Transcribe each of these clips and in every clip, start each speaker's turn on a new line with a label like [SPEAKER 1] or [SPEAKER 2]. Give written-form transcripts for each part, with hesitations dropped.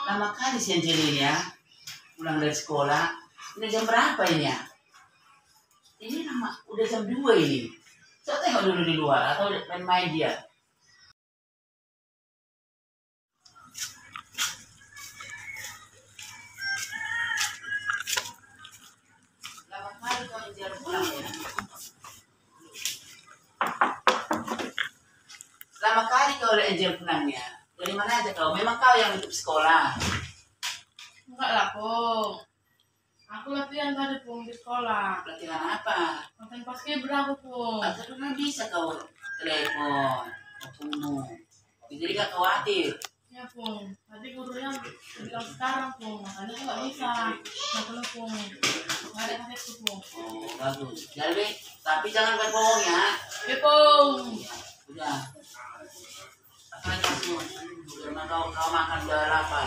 [SPEAKER 1] Lama kali si Angelina ya, pulang dari sekolah. Ini jam berapa ini ya? Ini udah jam 2 ini. Saya tengok dulu di luar atau main dia. Lama kali kau Angel pulang ya. Lama kali kau Angel pulangnya. Dari mana aja kau? Memang kau yang untuk sekolah?
[SPEAKER 2] Enggak lah, Pung. Aku latihan tadi, Pung, di sekolah.
[SPEAKER 1] Latihan apa?
[SPEAKER 2] Latihan paskibra, Pung.
[SPEAKER 1] Atau kan bisa kau telepon, ketemu. Jadi gak khawatir.
[SPEAKER 2] Ya, Pung. Tadi gurunya bilang sekarang, Pung. Makanya aku nggak bisa. Makanya, Pung. Nggak ada kasetku, Pung.
[SPEAKER 1] Oh, bagus. Jadi, tapi jangan berbohong ya.
[SPEAKER 2] Ya, Pung.
[SPEAKER 1] Udah. Apa lagi semua? Karena kau makan udah lapar.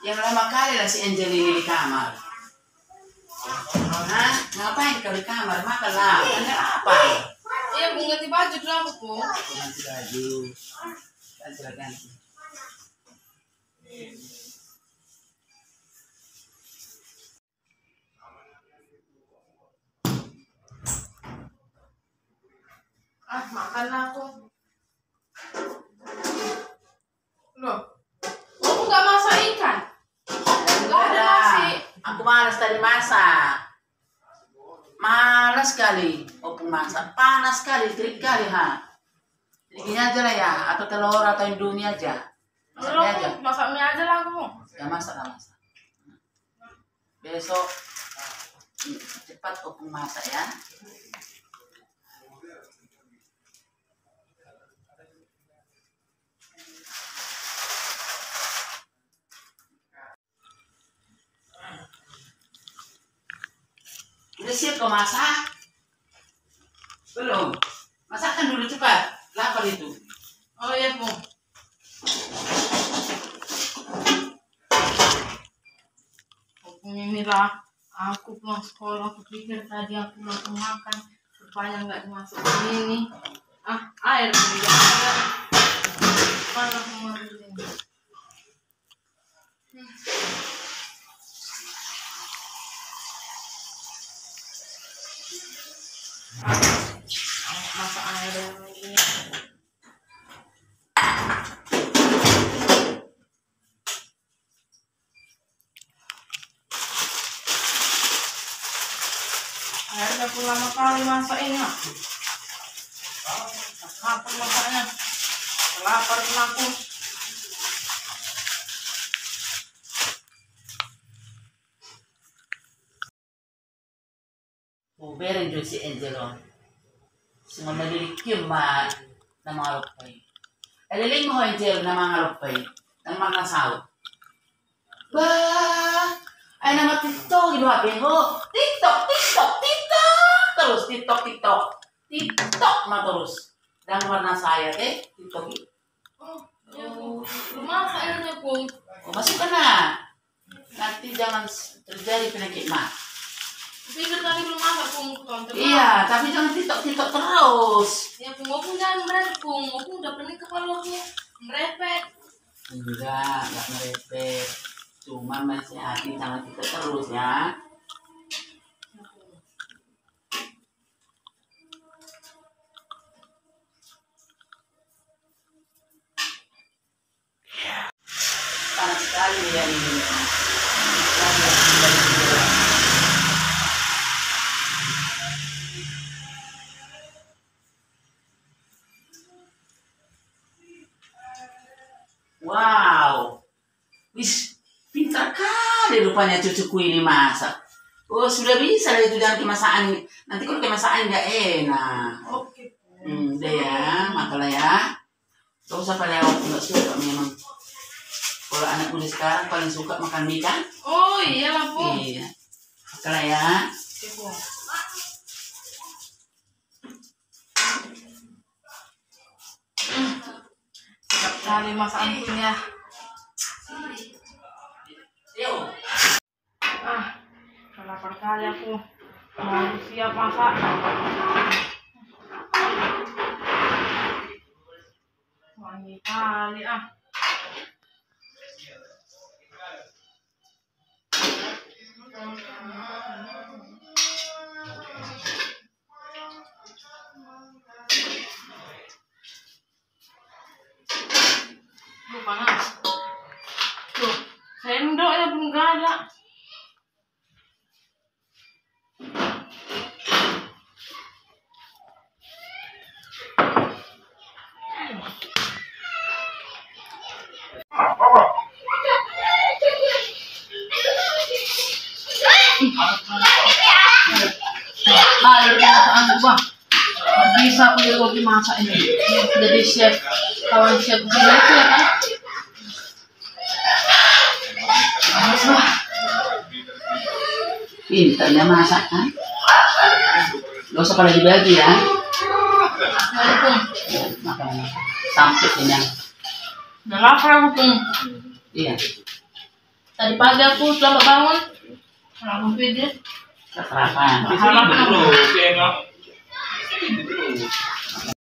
[SPEAKER 1] Yang lama kali lah si Angel ini di kamar. Hah? Ngapain kau di kamar? Makanlah. Ada apa?
[SPEAKER 2] Iya, Pung, ganti baju dulu aku, Pung.
[SPEAKER 1] Ganti baju. Ganti.
[SPEAKER 2] Makan aku. Loh, aku nggak masak ikan. Nggak ada nasi.
[SPEAKER 1] Aku malas tadi masak. Malas sekali. Opung masak. Panas sekali, terik kali ha. Gini aja lah ya, atau telur atau indomie aja. Masak mie aja.
[SPEAKER 2] Masak mie aja lah aku.
[SPEAKER 1] Ya masak. Besok cepat opung masak ya. Udah siap kau masak? Belum? Masakkan dulu cepat. Lapar itu.
[SPEAKER 2] Oh iya, Pung. Pung, inilah aku pulang sekolah. Aku pikir tadi aku langsung makan. Rupanya nggak dimasuk ini. Air tidak ada. Mana kemarin ini? Masak air yang ini. Airnya pun lama kali masak ini. Lapar masaknya. Lapar pun aku.
[SPEAKER 1] Beren jo si Angelo. Semua nalilikim na mga lupay. Aliling mo Angel na mga lupay. Ng mga nasaw. Ba! Ay naman TikTok. Inuhapin ko. TikTok. Terus TikTok. TikTok terus. Dan warna saya TikTok.
[SPEAKER 2] Masak airnya, Pung.
[SPEAKER 1] Masukkan na. Nanti jangan terjadi penyakit mah.
[SPEAKER 2] Pikir tadi belum masak, Pung.
[SPEAKER 1] Iya, tapi jangan TikTok terus.
[SPEAKER 2] Ya, Pung, aku jangan merepet, Pung. Aku udah pening kepala aku merepet.
[SPEAKER 1] Enggak merepet. Cuma masih hati jangan TikTok terus ya. Panas sekali ya ini. Wow, wis pintar kali rupanya cucuku ini masak. Oh sudah bisa lah itu jangan kemasakan. Nanti kalau kemasakan nggak enak.
[SPEAKER 2] Oke.
[SPEAKER 1] Udah ya, makalah ya. Gak usah pada waktu nggak suka memang. Kalau anak muda sekarang paling suka makan mie kan?
[SPEAKER 2] Oh iya lah, Pung.
[SPEAKER 1] Iya. Makalah ya.
[SPEAKER 2] Oke, Pung. Sedap kali masakanku ya.
[SPEAKER 1] Yuk.
[SPEAKER 2] Lapar kali aku. Mau siap masak. Wangi kali ah. Tuh panas. Tuh, sendoknya belum gak ada. Bang. Bisa aku jadi kopi masak ini. Jadi chef, kawan chef juga itu ya kan?
[SPEAKER 1] Pintarnya masak kan? Gak usah pada dibagi ya.
[SPEAKER 2] Assalamualaikum.
[SPEAKER 1] Makan sampai kenyang.
[SPEAKER 2] Udah lapar aku tuh.
[SPEAKER 1] Iya.
[SPEAKER 2] Tadi pagi aku selamat bangun. Aku video.
[SPEAKER 1] Keterapan.
[SPEAKER 2] Harapan aku.